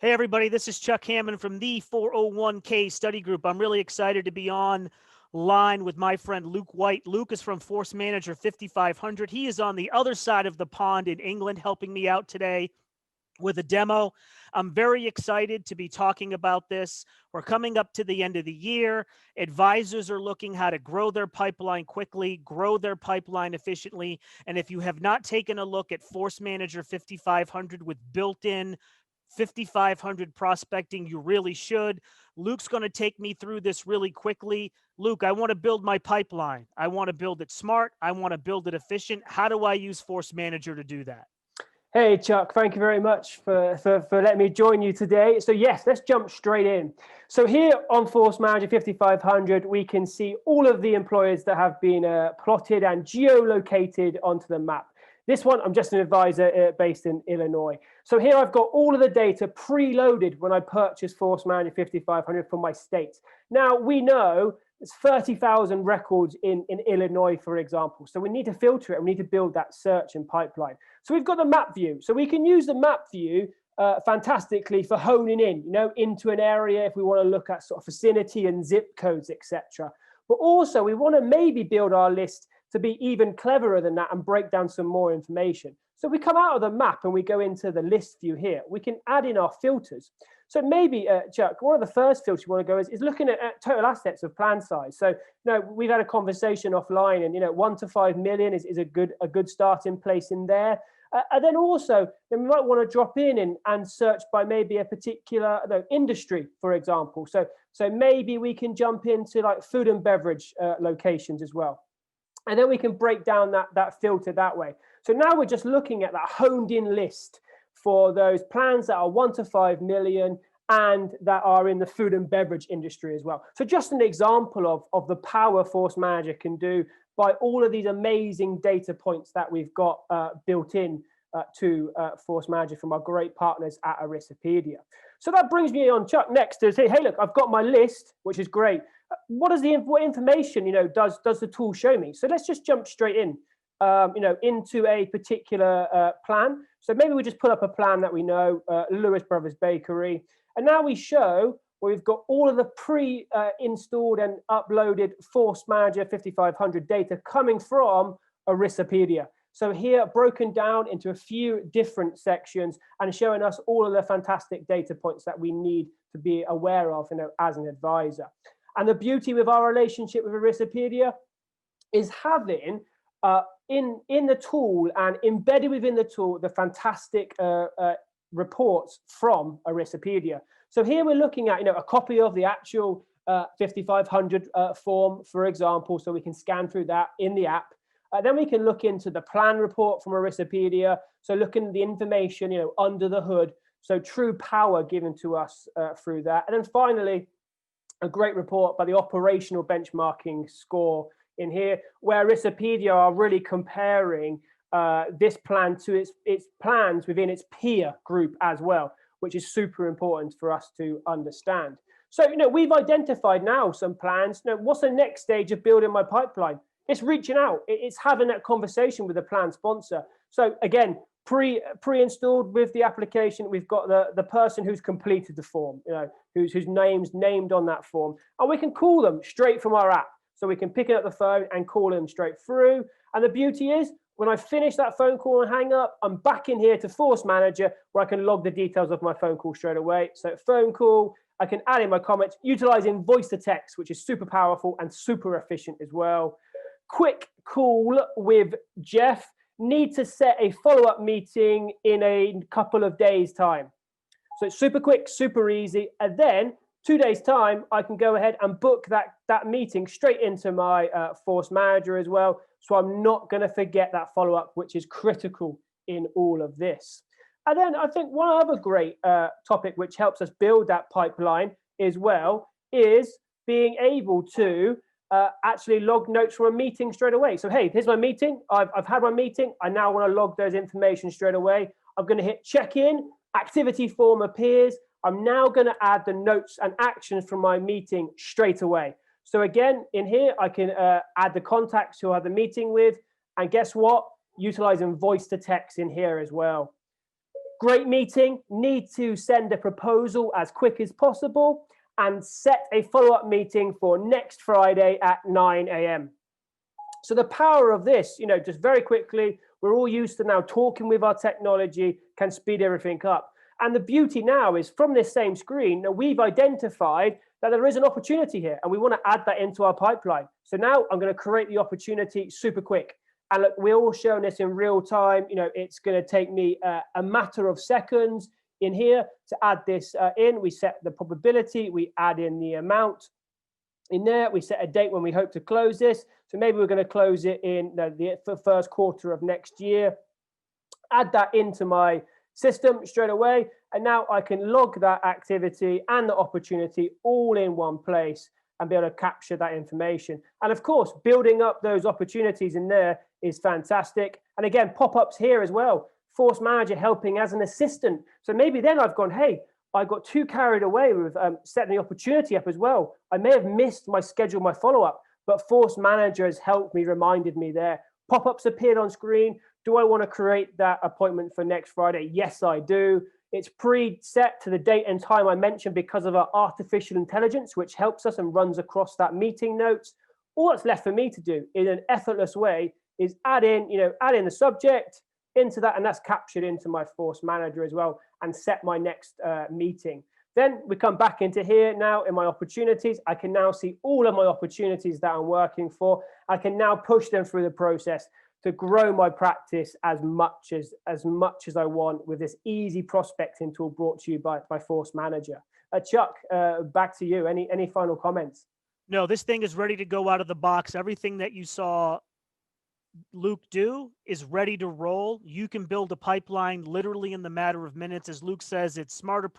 Hey, everybody, this is Chuck Hammond from the 401k study group. I'm really excited to be on line with my friend Luke White. Luke is from ForceManager 5500. He is on the other side of the pond in England helping me out today with a demo. I'm very excited to be talking about this. We're coming up to the end of the year. Advisors are looking how to grow their pipeline quickly, grow their pipeline efficiently. And if you have not taken a look at ForceManager 5500 with built-in 5500 prospecting, you really should. Luke's going to take me through this really quickly. Luke, I want to build my pipeline. I want to build it smart. I want to build it efficient. How do I use ForceManager to do that? Hey, Chuck, thank you very much for letting me join you today. So yes, let's jump straight in. So here on ForceManager 5500, we can see all of the employers that have been plotted and geolocated onto the map. This one, I'm just an advisor based in Illinois. So here I've got all of the data preloaded when I purchased ForceManager 5500 for my state. Now, we know there's 30,000 records in Illinois, for example. So we need to filter it and we need to build that search and pipeline. So we've got the map view. So we can use the map view fantastically for honing in, into an area if we want to look at sort of vicinity and zip codes, etc. But also we want to maybe build our list to be even cleverer than that and break down some more information. So we come out of the map and we go into the list view here. We can add in our filters. So maybe, Chuck, one of the first filters you want to go is looking at total assets of plan size. So, we've had a conversation offline, and 1 to 5 million is a good starting place in there. And then also, we might want to drop in and search by maybe a particular industry, for example. So maybe we can jump into like food and beverage locations as well. And then we can break down that filter that way. So now we're just looking at that honed in list for those plans that are 1 to 5 million and that are in the food and beverage industry as well. So just an example of the power ForceManager can do by all of these amazing data points that we've got built in to ForceManager from our great partners at Aristopedia. So that brings me on, Chuck, next to say, hey, look, I've got my list, which is great. What information, does the tool show me? So let's just jump straight in, into a particular plan. So maybe we just put up a plan that we know, Lewis Brothers Bakery. And now we show where we've got all of the pre-installed and uploaded ForceManager 5500 data coming from Aristopedia. So here, broken down into a few different sections and showing us all of the fantastic data points that we need to be aware of, as an advisor. And the beauty with our relationship with Aristopedia is having in the tool and embedded within the tool the fantastic reports from Aristopedia. So here we're looking at a copy of the actual 5500 form, for example, so we can scan through that in the app. Then we can look into the plan report from Aristopedia, so looking at the information under the hood, so true power given to us through that. And then finally, a great report by the operational benchmarking score in here, where Aristopedia are really comparing this plan to its plans within its peer group as well, which is super important for us to understand. So, we've identified now some plans. What's the next stage of building my pipeline? It's reaching out. It's having that conversation with the plan sponsor. So again, pre-installed with the application, we've got the person who's completed the form, whose name's named on that form, and we can call them straight from our app. So we can pick it up the phone and call them straight through. And the beauty is, when I finish that phone call and hang up, I'm back in here to ForceManager where I can log the details of my phone call straight away. So phone call, I can add in my comments, utilizing voice to text, which is super powerful and super efficient as well. Quick call with Jeff. Need to set a follow-up meeting in a couple of days' time. So it's super quick, super easy. And then 2 days' time, I can go ahead and book that meeting straight into my ForceManager as well. So I'm not going to forget that follow-up, which is critical in all of this. And then I think one other great topic which helps us build that pipeline as well is being able to actually log notes from a meeting straight away. So, hey, here's my meeting. I've had my meeting. I now want to log those information straight away. I'm going to hit check-in. Activity form appears. I'm now going to add the notes and actions from my meeting straight away. So again, in here, I can add the contacts who I had the meeting with. And guess what? Utilizing voice to text in here as well. Great meeting, need to send a proposal as quick as possible and set a follow-up meeting for next Friday at 9 a.m. So the power of this, just very quickly, we're all used to now talking with our technology, can speed everything up. And the beauty now is from this same screen, now we've identified that there is an opportunity here and we want to add that into our pipeline. So now I'm going to create the opportunity super quick. And look, we're all showing this in real time. It's going to take me a matter of seconds in here to add this in. We set the probability, we add in the amount in there. We set a date when we hope to close this. So maybe we're going to close it in the first quarter of next year. Add that into my system straight away. And now I can log that activity and the opportunity all in one place and be able to capture that information. And of course, building up those opportunities in there is fantastic. And again, pop-ups here as well. ForceManager helping as an assistant. So maybe then I've gone, hey, I got too carried away with setting the opportunity up as well. I may have missed my schedule, my follow-up, but ForceManager has helped me, reminded me there. Pop-ups appeared on screen. Do I want to create that appointment for next Friday? Yes, I do. It's pre-set to the date and time I mentioned because of our artificial intelligence, which helps us and runs across that meeting notes. All that's left for me to do in an effortless way is add in the subject into that, and that's captured into my ForceManager as well, and set my next meeting. Then we come back into here now in my opportunities. I can now see all of my opportunities that I'm working for. I can now push them through the process to grow my practice as much as I want with this easy prospecting tool brought to you by ForceManager. Chuck, back to you. Any final comments? No, this thing is ready to go out of the box. Everything that you saw Luke do is ready to roll. You can build a pipeline literally in the matter of minutes. As Luke says, it's smarter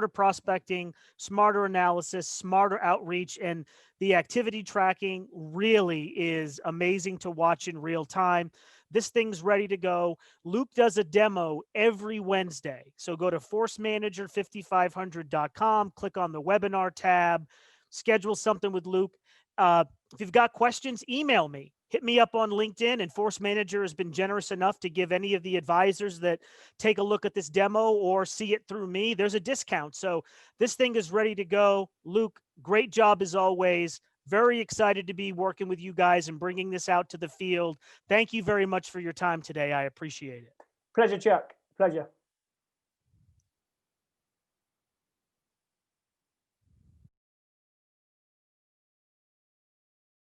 prospecting, smarter analysis, smarter outreach, and the activity tracking really is amazing to watch in real time. This thing's ready to go. Luke does a demo every Wednesday. So go to ForceManager5500.com, click on the webinar tab, schedule something with Luke. If you've got questions, email me. Hit me up on LinkedIn, and ForceManager has been generous enough to give any of the advisors that take a look at this demo or see it through me, there's a discount. So this thing is ready to go. Luke, great job as always. Very excited to be working with you guys and bringing this out to the field. Thank you very much for your time today. I appreciate it. Pleasure, Chuck. Pleasure.